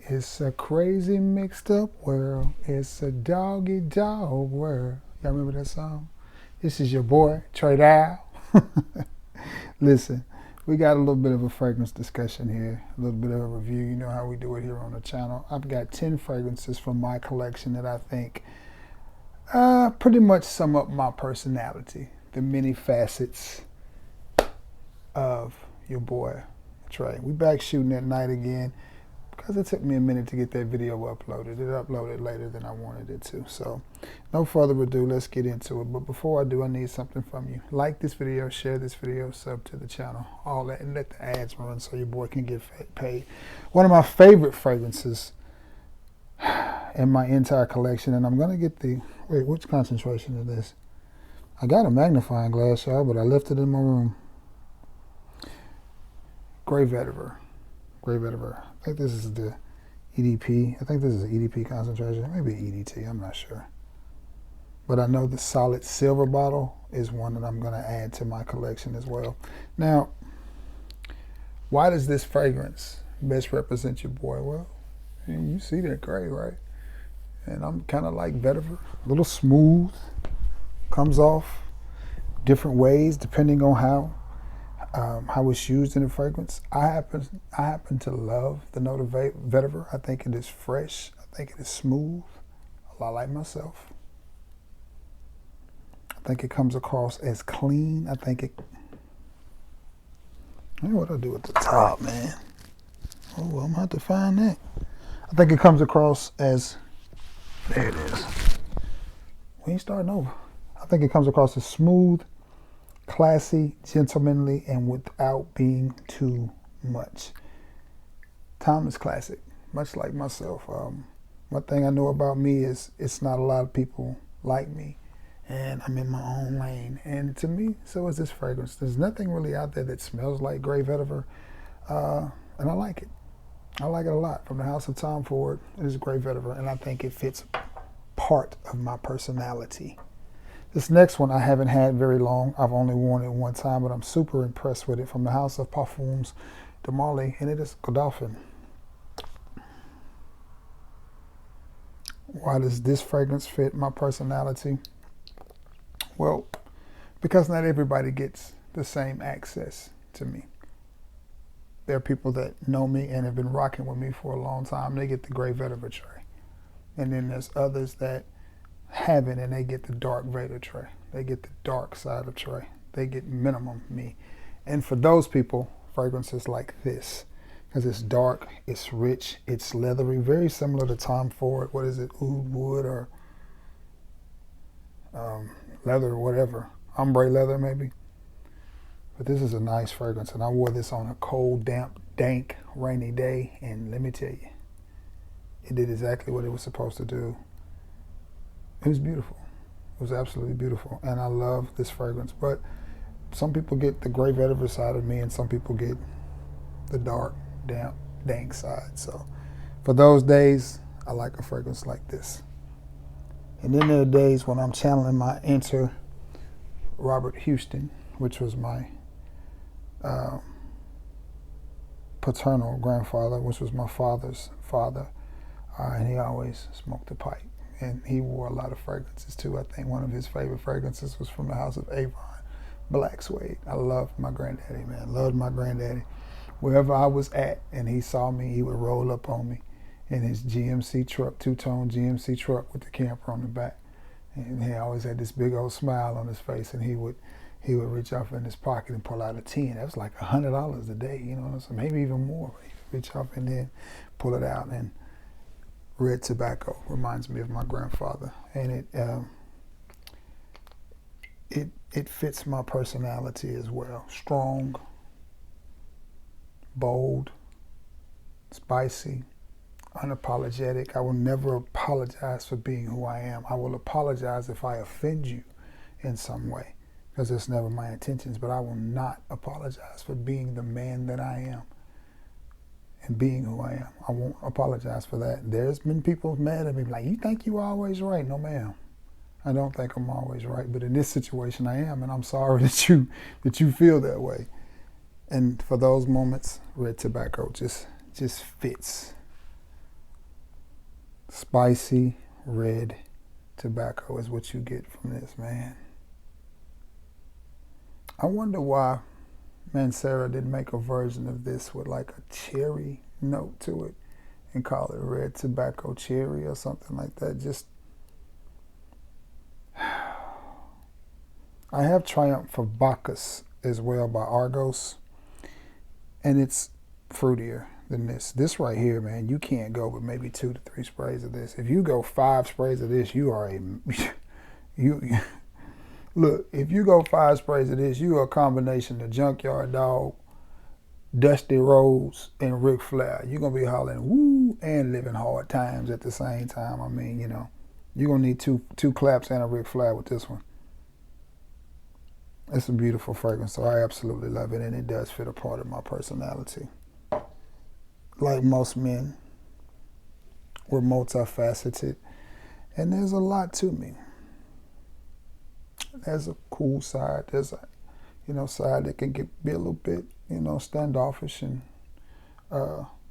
It's a crazy mixed up world. It's a doggy dog world. Y'all remember that song? This is your boy, Trey Dow. Listen, we got a little bit of a fragrance discussion here, a little bit of a review. You know how we do it here on the channel. I've got 10 fragrances from my collection that I think pretty much sum up my personality, the many facets of your boy, Trey. We back shooting at night again because it took me a minute to get that video uploaded. It uploaded later than I wanted it to. So no further ado, let's get into it. But before I do, I need something from you. Like this video, share this video, sub to the channel, all that, and let the ads run so your boy can get paid. One of my favorite fragrances in my entire collection, and I'm gonna get the, wait, which concentration is this? I got a magnifying glass, y'all, but I left it in my room. Vetiver. Vetiver. I think this is the EDP. I think this is an EDP concentration. Maybe EDT, I'm not sure. But I know the solid silver bottle is one that I'm going to add to my collection as well. Now, why does this fragrance best represent your boy? Well, you see that gray, right? And I'm kind of like Vetiver, a little smooth, comes off different ways depending on how it's used in the fragrance. I happen to love the note of Vetiver. I think it is fresh. I think it is smooth, a lot like myself. I think it comes across as clean. I think it, hey, what do I do at the top, man? Oh, well, I'm gonna have to find that. I think it comes across as, there it is. We ain't starting over. I think it comes across as smooth, classy, gentlemanly, and without being too much. Timeless classic, much like myself. One thing I know about me is it's not a lot of people like me, and I'm in my own lane. And to me, so is this fragrance. There's nothing really out there that smells like Vetiver, and I like it. I like it a lot. From the house of Tom Ford, it is Vetiver, and I think it fits part of my personality. This next one I haven't had very long. I've only worn it one time, but I'm super impressed with it. From the house of Parfums de Marly, and it is Godolphin. Why does this fragrance fit my personality? Well, because not everybody gets the same access to me. There are people that know me and have been rocking with me for a long time. They get the Vetiver tray. And then there's others that haven't, and they get the dark Vetiver tray. They get the dark side of Trey. They get minimum me. And for those people, fragrances like this, because it's dark, it's rich, it's leathery, very similar to Tom Ford. What is it, oud wood or leather or whatever, ombre leather maybe. But this is a nice fragrance, and I wore this on a cold, damp, dank, rainy day, and let me tell you, it did exactly what it was supposed to do. It was beautiful. It was absolutely beautiful, and I love this fragrance. But some people get the Vetiver side of me, and some people get the dark, damp, dank side. So for those days, I like a fragrance like this. And then there are days when I'm channeling my inner Robert Houston, which was my paternal grandfather, which was my father's father, and he always smoked a pipe. And he wore a lot of fragrances too. I think one of his favorite fragrances was from the house of Avon, Black Suede. I loved my granddaddy, man. Loved my granddaddy. Wherever I was at and he saw me, he would roll up on me in his GMC truck, two-tone GMC truck with the camper on the back. And he always had this big old smile on his face, and he would reach out in his pocket and pull out a 10. That was like $100 a day, you know, so maybe even more. He would reach out and then pull it out. And Red Tobacco reminds me of my grandfather, and it fits my personality as well. Strong, bold, spicy, unapologetic. I will never apologize for being who I am. I will apologize if I offend you in some way, because it's never my intentions, but I will not apologize for being the man that I am and being who I am. I won't apologize for that. There's been people mad at me, like, you think you're always right? No, ma'am. I don't think I'm always right, but in this situation I am, and I'm sorry that you feel that way. And for those moments, Red Tobacco just fits Spicy red tobacco is what you get from this, man. I wonder why Mancera didn't make a version of this with like a cherry note to it and call it red tobacco cherry or something like that. Just, I have Triumph for Bacchus as well by Argos, and it's fruitier than this. This right here, man, you can't go with maybe 2 to 3 sprays of this. If you go 5 sprays of this, you are a you look. If you go 5 sprays of this, you are a combination of Junkyard Dog, Dusty Rhodes, and Ric Flair. You're gonna be hollering woo and living hard times at the same time. I mean, you know, you're gonna need two claps and a Ric Flair with this one. It's a beautiful fragrance, so I absolutely love it, and it does fit a part of my personality. Like most men, we're multifaceted, and there's a lot to me. There's a cool side. There's a, side that can be a little bit, standoffish and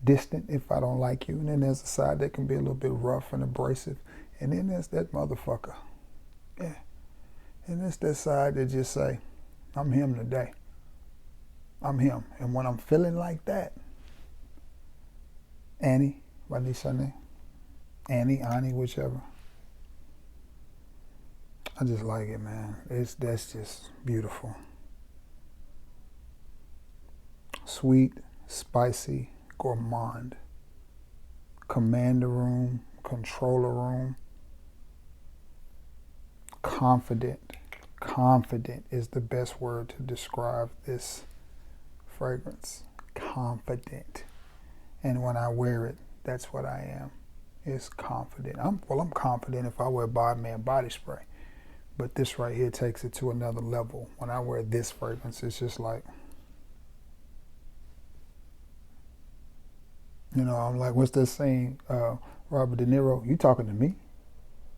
distant if I don't like you. And then there's a side that can be a little bit rough and abrasive. And then there's that motherfucker. Yeah. And it's that side that just say, I'm him today. I'm him. And when I'm feeling like that, Annie, by Nishane Ani, whichever. I just like it, man. That's just beautiful. Sweet, spicy, gourmand. Commander room, controller room. Confident. Confident is the best word to describe this fragrance. Confident. And when I wear it, that's what I am. It's confident. I'm confident if I wear Bodman body spray. But this right here takes it to another level. When I wear this fragrance, it's just like, I'm like, what's this saying? Robert De Niro, you talking to me?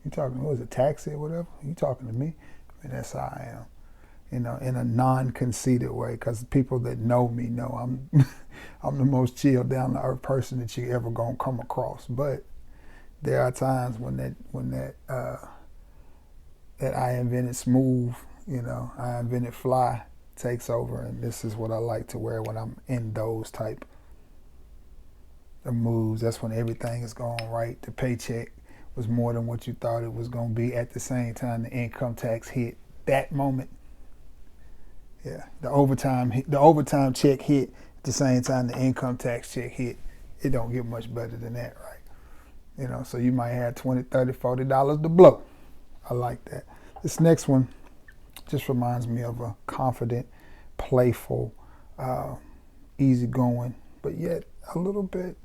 You talking, what was it, Taxi or whatever? You talking to me? I mean, that's how I am. In a non-conceited way, because people that know me know I'm the most chill, down-to-earth person that you ever gonna come across. But there are times when that I invented smooth, I invented fly takes over, and this is what I like to wear when I'm in those type of moves. That's when everything is going right. The paycheck was more than what you thought it was going to be. At the same time, the income tax hit that moment. Yeah, the overtime check hit at the same time the income tax check hit. It don't get much better than that, right? So you might have $20, $30, $40 to blow. I like that. This next one just reminds me of a confident, playful, easygoing, but yet a little bit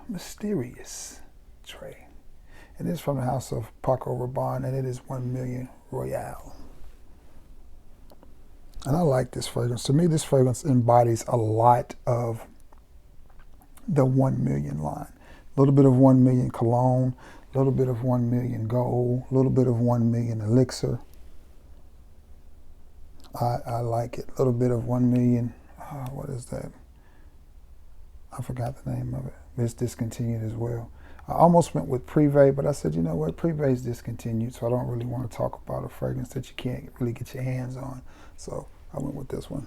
mysterious tray. And it's from the house of Paco Rabanne, and it is 1 million Royale. And I like this fragrance. To me, this fragrance embodies a lot of the 1 million line. A little bit of 1 million cologne, a little bit of 1 million gold, a little bit of 1 million elixir. I like it. A little bit of 1 million, what is that? I forgot the name of it. It's discontinued as well. I almost went with Privé, but I said, you know what? Privé is discontinued, so I don't really want to talk about a fragrance that you can't really get your hands on. So I went with this one.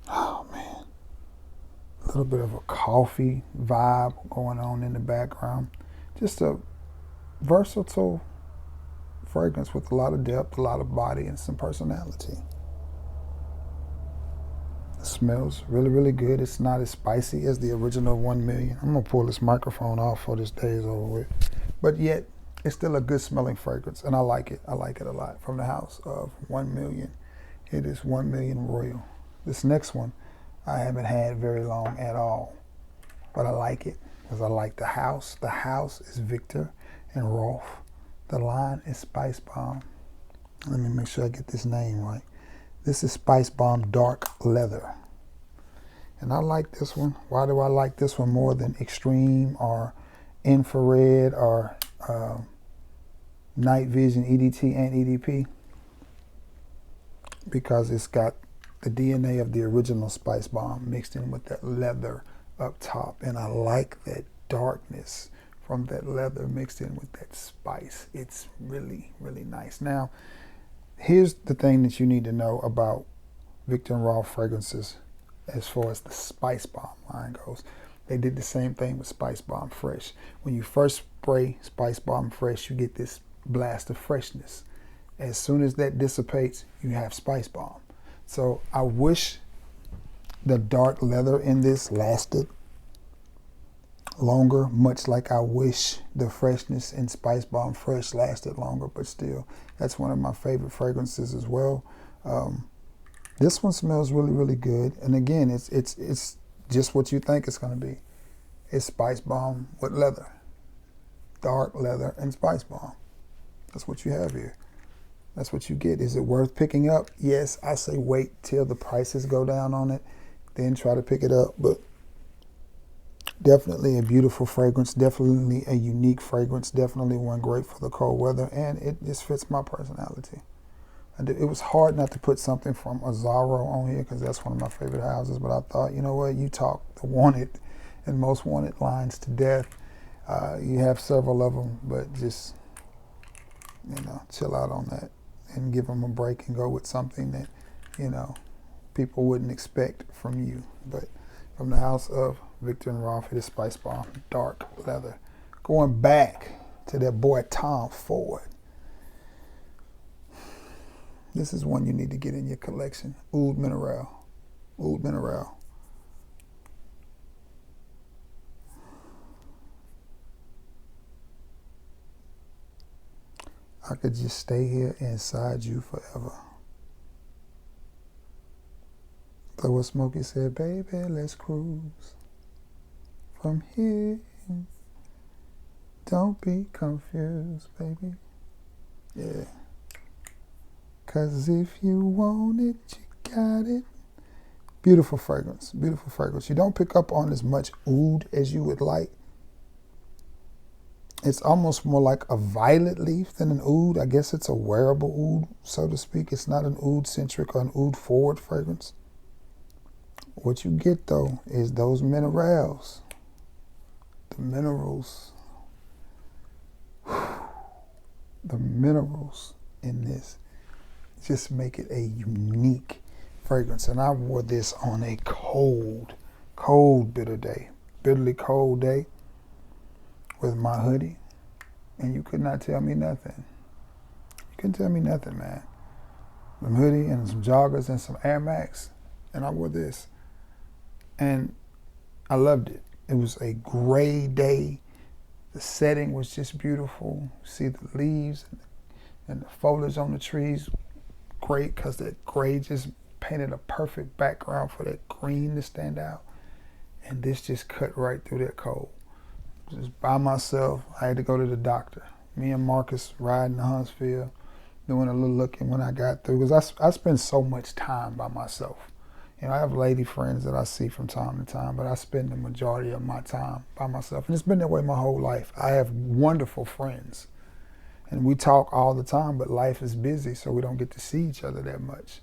Oh, man. A little bit of a coffee vibe going on in the background. Just a versatile fragrance with a lot of depth, a lot of body, and some personality. It smells really, really good. It's not as spicy as the original 1 million. I'm going to pull this microphone off before this day is over with. But yet, it's still a good smelling fragrance, and I like it. I like it a lot. From the house of 1 million, it is 1 million Royal. This next one, I haven't had very long at all, but I like it because I like the house. The house is Viktor&Rolf. The line is Spicebomb. Let me make sure I get this name right. This is Spicebomb Dark Leather. And I like this one. Why do I like this one more than Extreme or Infrared or Night Vision EDT and EDP? Because it's got the DNA of the original Spicebomb mixed in with that leather up top. And I like that darkness from that leather mixed in with that spice. It's really, really nice. Now, here's the thing that you need to know about Viktor&Rolf fragrances as far as the Spicebomb line goes. They did the same thing with Spicebomb Fresh. When you first spray Spicebomb Fresh, you get this blast of freshness. As soon as that dissipates, you have Spicebomb. So I wish the dark leather in this lasted longer, much like I wish the freshness in Spicebomb Fresh lasted longer, but still, that's one of my favorite fragrances as well. This one smells really, really good. And again, it's just what you think it's going to be. It's Spicebomb with leather. Dark leather and Spicebomb. That's what you have here. That's what you get. Is it worth picking up? Yes, I say wait till the prices go down on it, then try to pick it up. But definitely a beautiful fragrance, definitely a unique fragrance, definitely one great for the cold weather, and it just fits my personality. It was hard not to put something from Azzaro on here because that's one of my favorite houses, but I thought, you know what, you talk the wanted and most wanted lines to death. You have several of them, but just, you know, chill out on that and give them a break and go with something that, you know, people wouldn't expect from you. But from the house of Viktor&Rolf, it is Spicebomb Dark Leather. Going back to that boy Tom Ford. This is one you need to get in your collection. Oud Minérale. Oud Minérale. I could just stay here inside you forever. But what Smokey said, baby, let's cruise from here. Don't be confused, baby. Yeah. 'Cause if you want it, you got it. Beautiful fragrance, beautiful fragrance. You don't pick up on as much oud as you would like. It's almost more like a violet leaf than an oud. I guess it's a wearable oud, so to speak. It's not an oud-centric or an oud-forward fragrance. What you get, though, is those minerals. The minerals. The minerals in this just make it a unique fragrance. And I wore this on a cold, bitter day. Bitterly cold day with my hoodie. And you could not tell me nothing. You couldn't tell me nothing, man. Some hoodie and some joggers and some Air Max. And I wore this. And I loved it. It was a gray day. The setting was just beautiful. See the leaves and the foliage on the trees. Great, because that gray just painted a perfect background for that green to stand out. And this just cut right through that cold. Just by myself, I had to go to the doctor. Me and Marcus riding to Huntsville, doing a little looking when I got through. Because I spend so much time by myself. You know, I have lady friends that I see from time to time, but I spend the majority of my time by myself. And it's been that way my whole life. I have wonderful friends. And we talk all the time, but life is busy, so we don't get to see each other that much.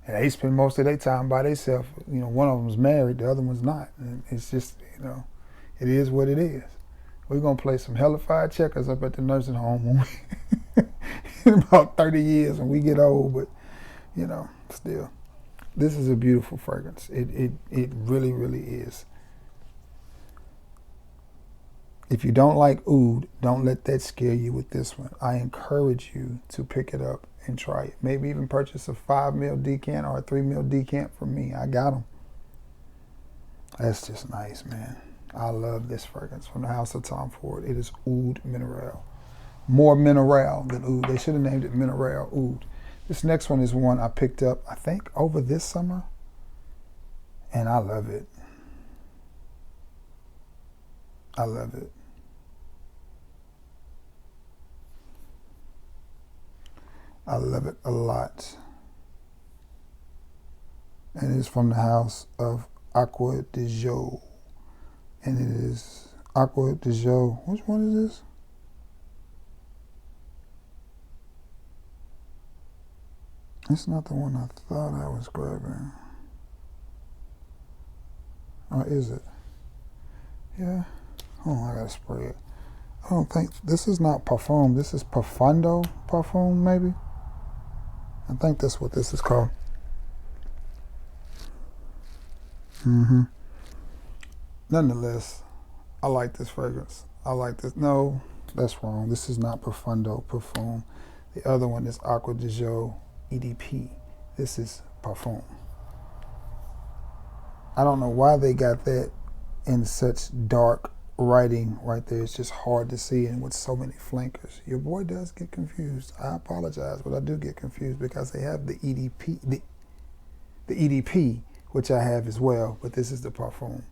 And they spend most of their time by themselves. You know, one of them's married, the other one's not. And it's just, you know, it is what it is. We're going to play some hellified checkers up at the nursing home when in about 30 years when we get old, but, you know, still. This is a beautiful fragrance. It really, really is. If you don't like oud, don't let that scare you with this one. I encourage you to pick it up and try it. Maybe even purchase a 5 ml decant or a 3 ml decant from me. I got them. That's just nice, man. I love this fragrance from the house of Tom Ford. It is Oud Minérale. More mineral than oud. They should have named it Mineral Oud. This next one is one I picked up, I think, over this summer. And I love it. I love it. I love it a lot. And it is from the house of Acqua di Gio. And it is Acqua di Gio. Which one is this? It's not the one I thought I was grabbing. Or is it? Yeah. Oh, I gotta spray it. I don't think, this is not Parfum. This is Profundo Parfum, maybe? I think that's what this is called. Nonetheless, I like this fragrance. I like this. No, that's wrong. This is not Profundo Parfum. The other one is Acqua di Gio EDP. This is Parfum. I don't know why they got that in such dark writing right there. It's just hard to see, and with so many flankers. Your boy does get confused. I apologize, but I do get confused because they have the EDP, the EDP, which I have as well, but this is the Parfum.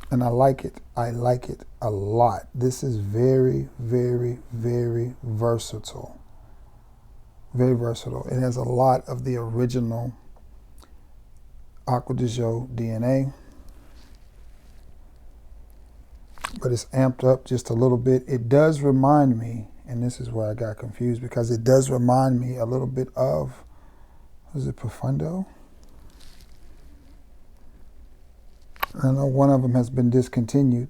And I like it. I like it a lot. This is very, very, very versatile. Very versatile. It has a lot of the original Acqua di Gio DNA, but it's amped up just a little bit. It does remind me, and this is where I got confused, because it does remind me a little bit of, is it Profundo? I know one of them has been discontinued.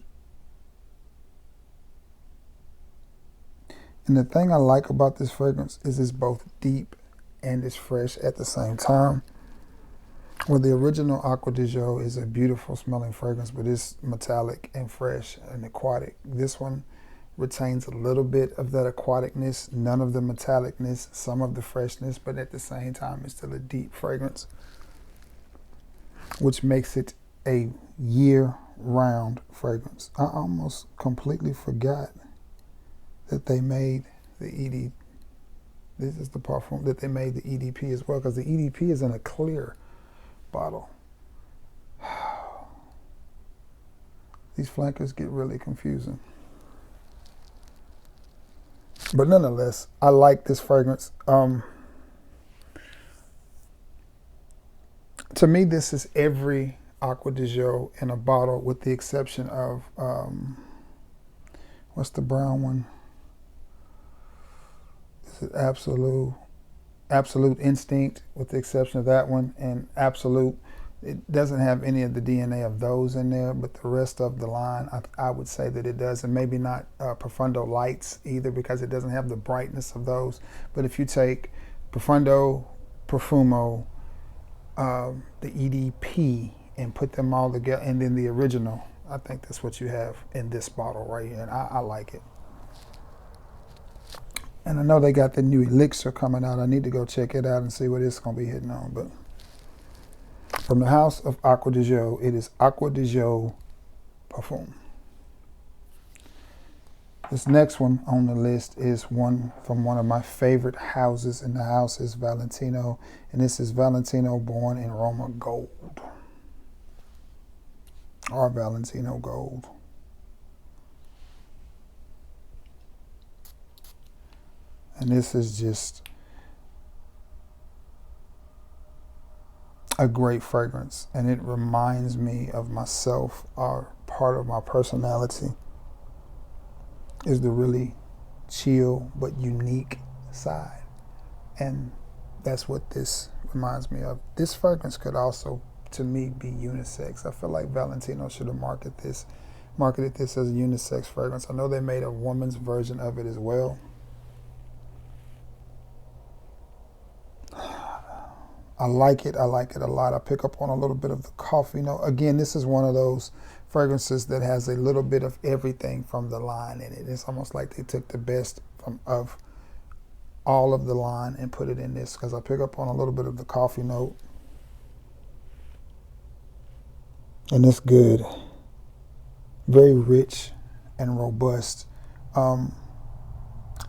And the thing I like about this fragrance is it's both deep and it's fresh at the same time. Well, the original Acqua di Gio is a beautiful smelling fragrance, but it's metallic and fresh and aquatic. This one retains a little bit of that aquaticness, none of the metallicness, some of the freshness, but at the same time, it's still a deep fragrance, which makes it a year-round fragrance. I almost completely forgot that they made the ED. This is the Parfum that they made the EDP as well, because the EDP is in a clear bottle. These flankers get really confusing. But nonetheless, I like this fragrance. To me, this is every Acqua di Gio in a bottle, with the exception of, what's the brown one? Is it Absolute Instinct, with the exception of that one, and Absolute. It doesn't have any of the DNA of those in there, but the rest of the line, I would say that it does, and maybe not Profundo Lights either, because it doesn't have the brightness of those. But if you take Profundo, Profumo, the EDP, and put them all together, and then the original, I think that's what you have in this bottle right here, and I like it. And I know they got the new Elixir coming out. I need to go check it out and see what it's going to be hitting on. But from the house of Acqua di Gio, it is Acqua di Gio Parfum. This next one on the list is one from one of my favorite houses in the house, is Valentino. And this is Valentino Born in Roma Gold. Or Valentino Gold. And this is just a great fragrance. And it reminds me of myself, or part of my personality is the really chill but unique side. And that's what this reminds me of. This fragrance could also, to me, be unisex. I feel like Valentino should have marketed this as a unisex fragrance. I know they made a woman's version of it as well. I like it a lot. I pick up on a little bit of the coffee note. Again, this is one of those fragrances that has a little bit of everything from the line in it. It's almost like they took the best of all of the line and put it in this, because I pick up on a little bit of the coffee note. And it's good. Very rich and robust.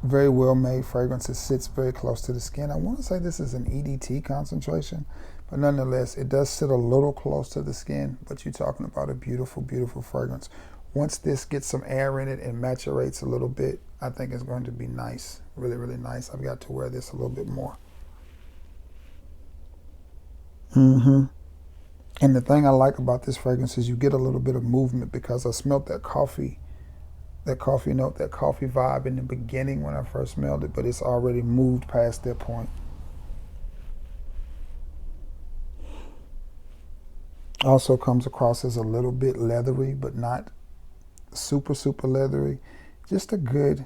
Very well made fragrance. It sits very close to the skin. I want to say this is an EDT concentration, but nonetheless, it does sit a little close to the skin, but you're talking about a beautiful, beautiful fragrance. Once this gets some air in it and maturates a little bit, I think it's going to be nice. Really, really nice. I've got to wear this a little bit more. And the thing I like about this fragrance is you get a little bit of movement, because I smelled that coffee note, that coffee vibe in the beginning when I first smelled it, but it's already moved past that point. Also comes across as a little bit leathery, but not super, super leathery. Just a good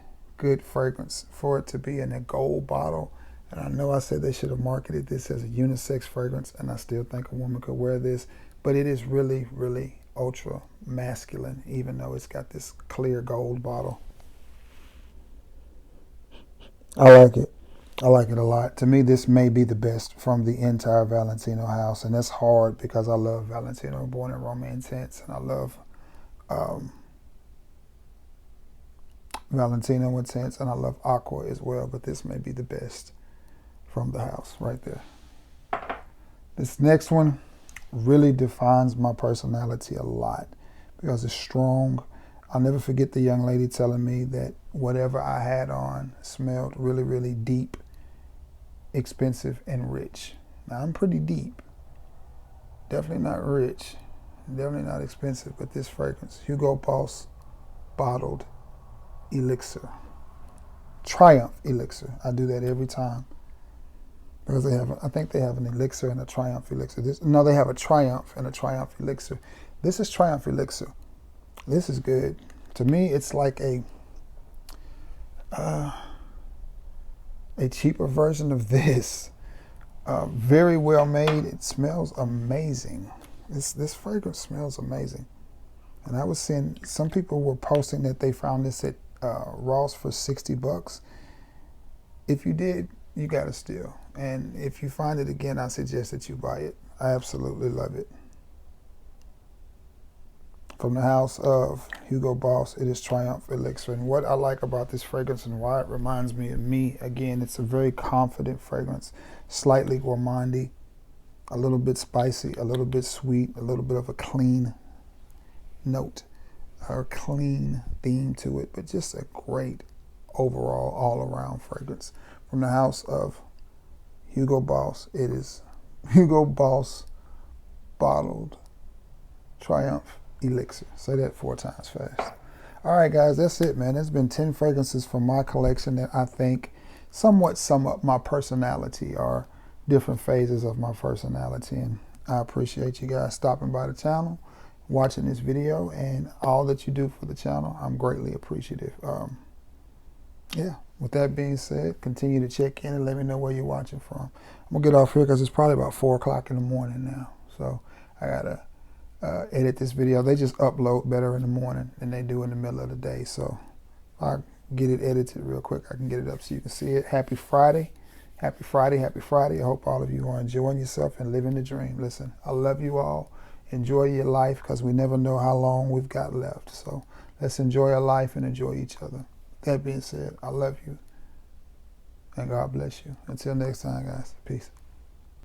fragrance for it to be in a gold bottle. And I know I said they should have marketed this as a unisex fragrance, and I still think a woman could wear this, but it is really, really ultra masculine, even though it's got this clear gold bottle. I like it. I like it a lot. To me, this may be the best from the entire Valentino house, and that's hard because I love Valentino Born in Roma Intense, and I love Valentino Intense, and I love Acqua as well, but this may be the best from the house right there. This next one really defines my personality a lot because it's strong. I'll never forget the young lady telling me that whatever I had on smelled really, really deep, expensive, and rich. Now, I'm pretty deep. Definitely not rich. Definitely not expensive, but this fragrance, Hugo Boss Bottled Elixir. Triumph Elixir. I do that every time. Because they have, I think they have an Elixir and a Triumph Elixir. No, they have a Triumph and a Triumph Elixir. This is Triumph Elixir. This is good. To me, it's like a cheaper version of this. Very well made. It smells amazing. This fragrance smells amazing. And I was seeing some people were posting that they found this at Ross for $60. If you did, you got to steal. And if you find it again, I suggest that you buy it. I absolutely love it. From the house of Hugo Boss, it is Triumph Elixir. And what I like about this fragrance and why it reminds me of me, again, it's a very confident fragrance, slightly gourmandy, a little bit spicy, a little bit sweet, a little bit of a clean note, or clean theme to it, but just a great overall, all-around fragrance. From the house of Hugo Boss, it is Hugo Boss Bottled Triumph Elixir. Say that 4 times fast. All right, guys, that's it, man. There's been 10 fragrances from my collection that I think somewhat sum up my personality or different phases of my personality. And I appreciate you guys stopping by the channel, watching this video, and all that you do for the channel. I'm greatly appreciative. Yeah, with that being said, continue to check in and let me know where you're watching from. I'm going to get off here because it's probably about 4 o'clock in the morning now. So I got to edit this video. They just upload better in the morning than they do in the middle of the day. So I'll get it edited real quick. I can get it up so you can see it. Happy Friday. Happy Friday. Happy Friday. I hope all of you are enjoying yourself and living the dream. Listen, I love you all. Enjoy your life because we never know how long we've got left. So let's enjoy our life and enjoy each other. That being said, I love you and God bless you. Until next time, guys. Peace.